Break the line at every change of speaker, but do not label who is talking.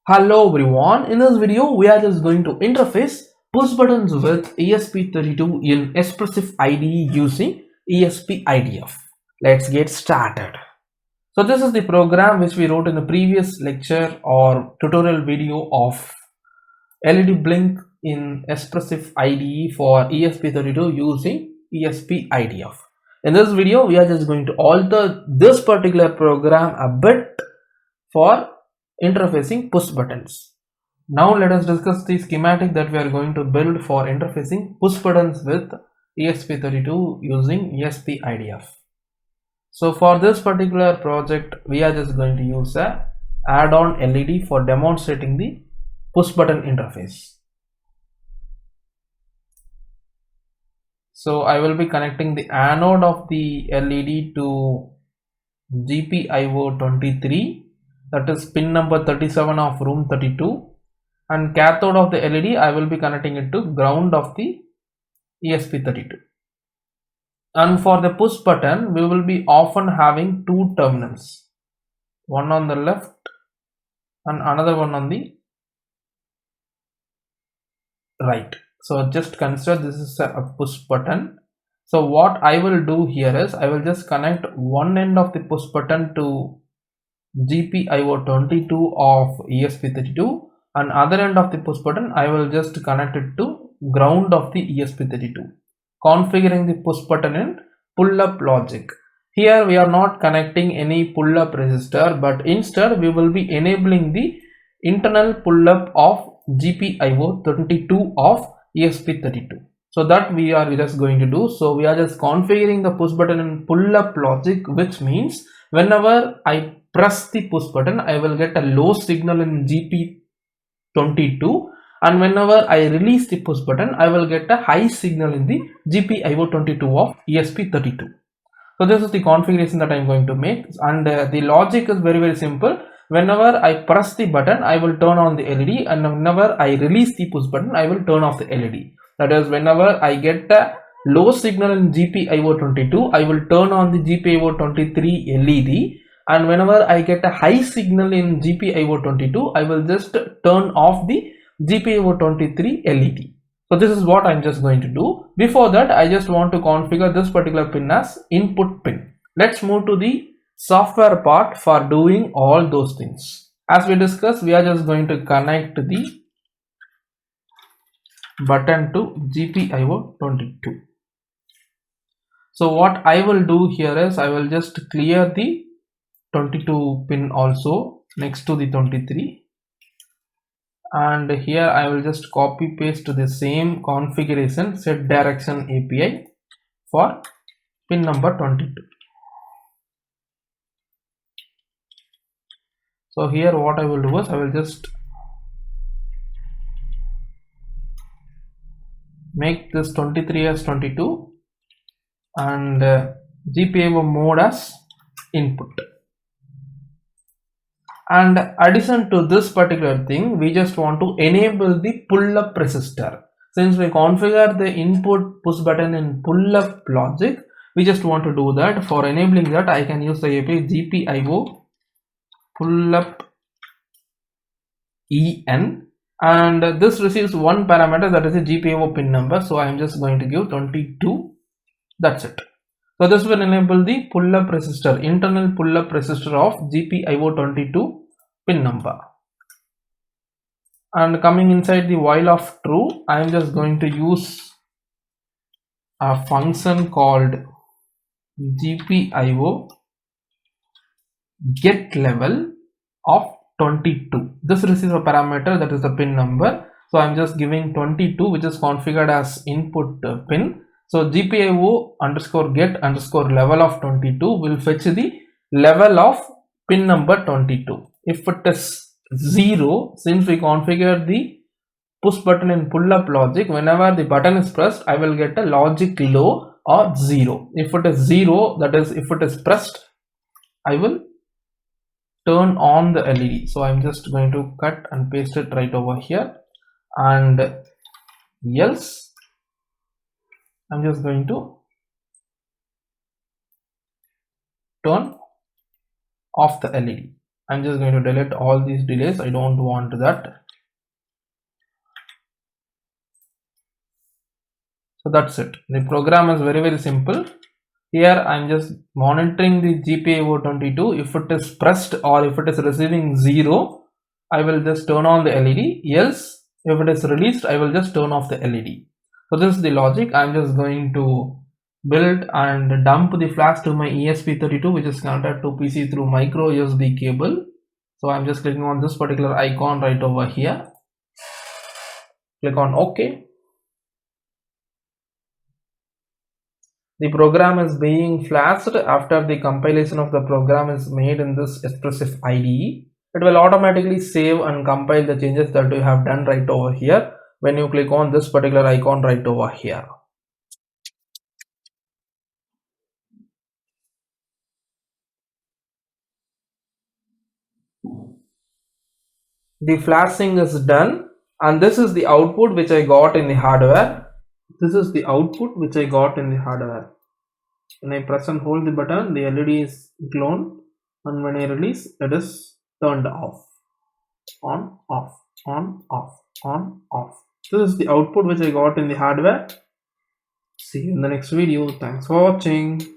Hello everyone, in this video we are just going to interface push buttons with ESP32 in Espressif IDE using ESP-IDF. Let's get started. So this is the program which we wrote in the previous lecture or tutorial video of LED blink in Espressif IDE for ESP32 using ESP-IDF. In this video we are just going to alter this particular program a bit for interfacing push buttons. Now let us discuss the schematic that we are going to build for interfacing push buttons with ESP32 using ESP-IDF. So for this particular project we are just going to use a add-on LED for demonstrating the push button interface. So I will be connecting the anode of the LED to GPIO23, that is pin number 37 of room 32, and cathode of the LED I will be connecting it to ground of the ESP32. And for the push button we will be often having two terminals, one on the left and another one on the right. So just consider this is a push button. So what I will do here is I will just connect one end of the push button to GPIO22 of ESP32 and other end of the push button I will just connect it to ground of the ESP32, configuring the push button in pull-up logic. Here we are not connecting any pull-up resistor, but instead we will be enabling the internal pull-up of GPIO22 of ESP32. So that we are just going to do. So we are just configuring the push button in pull-up logic, which means whenever I press the push button I will get a low signal in GP22, and whenever I release the push button I will get a high signal in the GPIO22 of ESP32. So this is the configuration that I am going to make, and the logic is very simple. Whenever I press the button I will turn on the LED, and whenever I release the push button I will turn off the LED. That is, whenever I get a low signal in GPIO22 I will turn on the GPIO23 LED, and whenever I get a high signal in GPIO22 I will just turn off the GPIO23 LED. So this is what I'm just going to do. Before that I just want to configure this particular pin as input pin. Let's move to the software part for doing all those things. As we discussed, we are just going to connect the button to GPIO22. So what I will do here is I will just clear the 22 pin also next to the 23, and here I will just copy paste the same configuration, set direction API for pin number 22. So here what I will do is I will just make this 23 as 22 and GPIO mode as input. And addition to this particular thing, we just want to enable the pull-up resistor. Since we configure the input push button in pull-up logic, we just want to do that. For enabling that, I can use the API GPIO pull-up EN, and this receives one parameter, that is a GPIO pin number. So I am just going to give 22. That's it. So this will enable the pull-up resistor, internal pull-up resistor of GPIO22 pin number. And coming inside the while of true, I am just going to use a function called GPIO get level of 22. This receives a parameter, that is the pin number. So I am just giving 22, which is configured as input pin. So GPIO underscore get underscore level of 22 will fetch the level of pin number 22. If it is 0, since we configure the push button in pull-up logic, whenever the button is pressed I will get a logic low or 0. If it is 0, that is if it is pressed, I will turn on the LED. So I'm just going to cut and paste it right over here, and else I'm just going to turn off the LED. I'm just going to delete all these delays. I don't want that. So that's it. The program is very simple. Here I'm just monitoring the GPIO22. If it is pressed or if it is receiving 0, I will just turn on the LED. Else, if it is released, I will just turn off the LED. So this is the logic. I'm just going to build and dump the flash to my ESP32, which is connected to PC through micro USB cable. So I'm just clicking on this particular icon right over here. Click on OK. The program is being flashed. After the compilation of the program is made in this Espressif IDE, it will automatically save and compile the changes that you have done right over here when you click on this particular icon right over here. The flashing is done, and this is the output which I got in the hardware. This is the output which I got in the hardware. When I press and hold the button, the LED is glowed, and when I release, it is turned off. On, off, on, off, on, off. This is the output which I got in the hardware. See you in the next video. Thanks for watching.